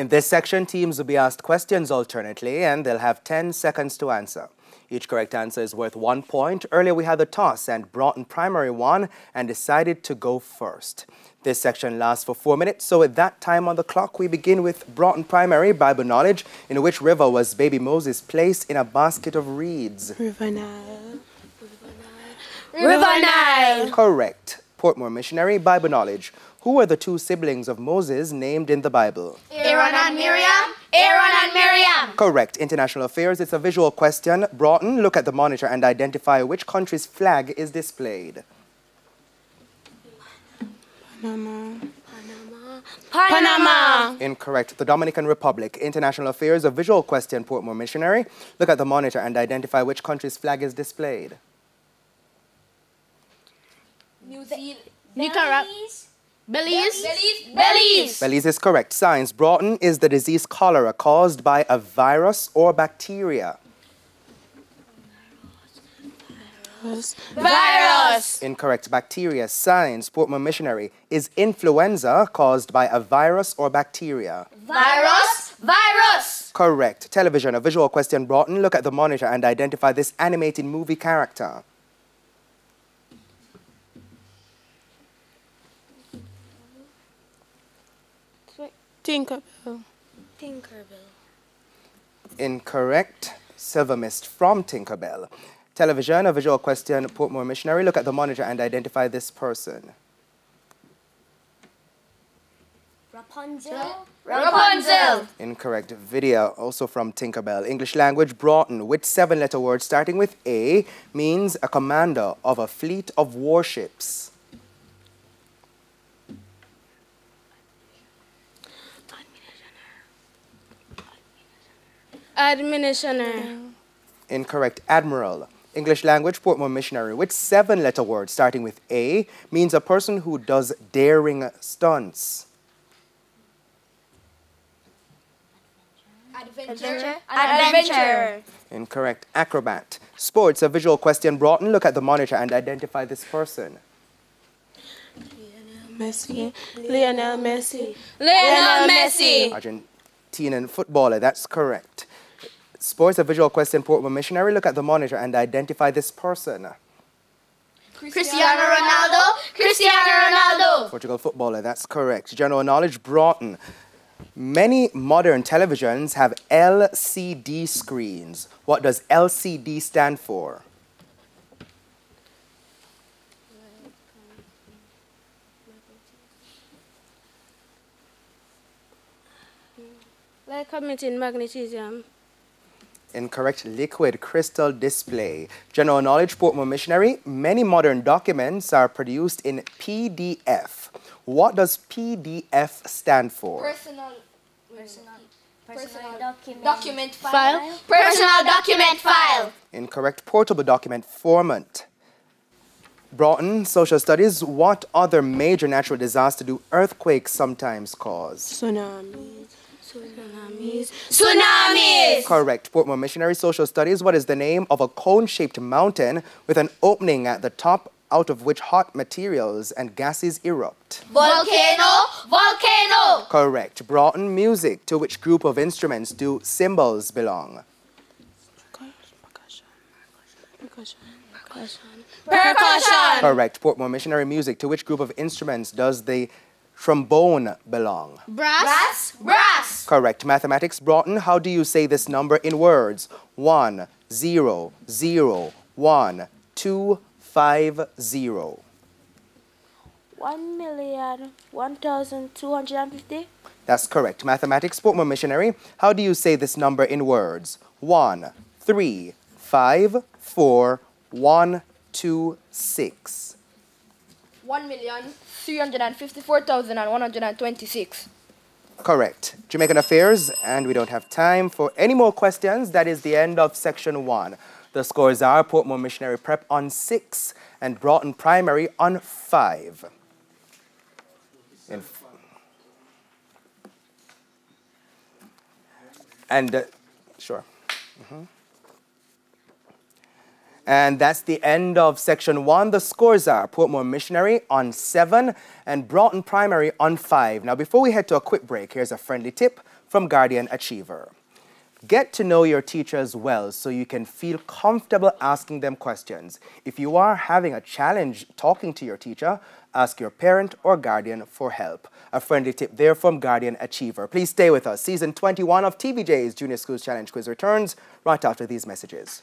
In this section, teams will be asked questions alternately, and they'll have 10 seconds to answer. Each correct answer is worth 1 point. Earlier, we had the toss, and Broughton Primary won and decided to go first. This section lasts for 4 minutes, so at that time on the clock, we begin with Broughton Primary Bible knowledge. In which river was baby Moses placed in a basket of reeds? River Nile. River Nile. Correct. Portmore Missionary Bible knowledge. Who were the two siblings of Moses named in the Bible? Aaron and Miriam. Aaron and Miriam. Correct. International affairs. It's a visual question. Broughton, look at the monitor and identify which country's flag is displayed. Panama. Incorrect. The Dominican Republic. International affairs. A visual question. Portmore Missionary. Look at the monitor and identify which country's flag is displayed. Nicaragua. Belize. Belize. Belize is correct. Science. Broughton, is the disease cholera caused by a virus or bacteria? Virus. Incorrect. Bacteria. Science. Portmore Missionary, is influenza caused by a virus or bacteria? Virus. Virus. Correct. Television. A visual question. Broughton, look at the monitor and identify this animated movie character. Tinkerbell. Incorrect. Silver Mist from Tinkerbell. Television, a visual question. Portmore Missionary, look at the monitor and identify this person. Rapunzel. Rapunzel. Incorrect. Video, also from Tinkerbell. English language. Broughton, which 7-letter word starting with A means a commander of a fleet of warships? Administrator. Incorrect. Admiral. English language. Portmore Missionary, which 7-letter word starting with A means a person who does daring stunts? Adventure. Adventure. Incorrect. Acrobat. Sports, a visual question. Broughton, look at the monitor and identify this person. Messi. Lionel Messi. Lionel Messi. Argentinian footballer, that's correct. Sports, a visual question. Portmore Missionary, look at the monitor and identify this person. Cristiano Ronaldo. Cristiano Ronaldo. Portugal footballer, that's correct. General knowledge. Broughton. Many modern televisions have LCD screens. What does LCD stand for? Like committing magnesium. Incorrect. Liquid crystal display. General knowledge. Portmore Missionary. Many modern documents are produced in PDF. What does PDF stand for? Personal document file. Personal document file. Incorrect. Portable document format. Broughton, social studies. What other major natural disaster do earthquakes sometimes cause? Tsunamis. Correct. Portmore Missionary, social studies. What is the name of a cone-shaped mountain with an opening at the top out of which hot materials and gases erupt? Volcano. Volcano. Correct. Broughton, music. To which group of instruments do cymbals belong? Percussion. Correct. Portmore Missionary, music. To which group of instruments does the trombone belong? Brass. Brass. Correct. Mathematics. Broughton, how do you say this number in words? 1, 0, 0, 1, 2, 5, 0. 1,001,250. That's correct. Mathematics. Portmore Missionary, how do you say this number in words? 1, 3, 5, 4, 1, 2, 6. 1,354,126. Correct. Jamaican affairs, and we don't have time for any more questions. That is the end of section 1. The scores are Portmore Missionary Prep on 6 and Broughton Primary on 5. Sure. And that's the end of section 1. The scores are Portmore Missionary on 7 and Broughton Primary on 5. Now, before we head to a quick break, here's a friendly tip from Guardian Achiever. Get to know your teachers well so you can feel comfortable asking them questions. If you are having a challenge talking to your teacher, ask your parent or guardian for help. A friendly tip there from Guardian Achiever. Please stay with us. Season 21 of TVJ's Junior Schools Challenge Quiz returns right after these messages.